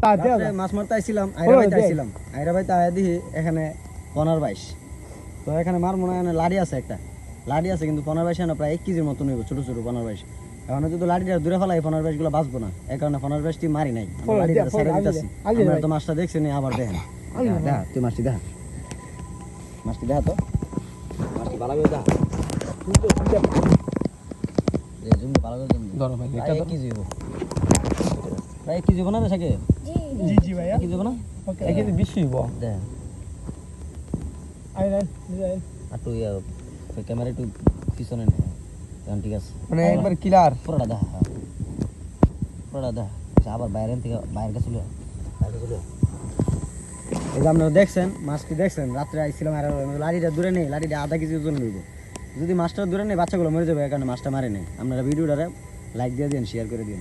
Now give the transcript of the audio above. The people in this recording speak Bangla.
মাছ মারতে আইছিলাম আইরা ভাইতে আয়া দিই এখানে 15-22 তো এখানে মার মনে হয় লাড়ি আছে একটা লাড়ি আছে কিন্তু 15-22 না প্রায় 1 কেজির মতন হইব ছোট ছোট 15-22 এখন যদি লাড়িটা দূরে ফেলাই 15-22 গুলো বাঁচবো না এই কারণে 15-22টি মারি নাই লাড়িটা ছেড়ে দিতেছি আপনারা তো মাছটা দেখছেন আবার দেখেন দেখা তুই মাছটি দেখা তো মাছটি ভালো করে দেখা জুমটা ভালো করে জুম ধরো ভাই এটা 1 কেজি হইব প্রায় 1 কেজি বানা থাকে জি ভাইয়া 1 কেজি বানা ওকে 1 কেজি বেশি হইব দেখেন আইলেন আর তুই ক্যামেরা একটু পিছনে নে ঠিক আছে মানে একবার ক্লিয়ার পুরোটা দেখা আবার বাইরের থেকে বাইরে চলে এই যে আপনারা দেখছেন মাছটি দেখছেন রাত্রে আইছিলাম আর লাড়িটা দূরে নেই লাড়িটা আধা কেজি ওজন নিব যদি মাছটা দূরে নেই বাচ্চাগুলো মরে যাবে এই কারণে মাছটা মারে নেই আপনারা ভিডিওটারে লাইক দিয়ে দিন শেয়ার করে দিন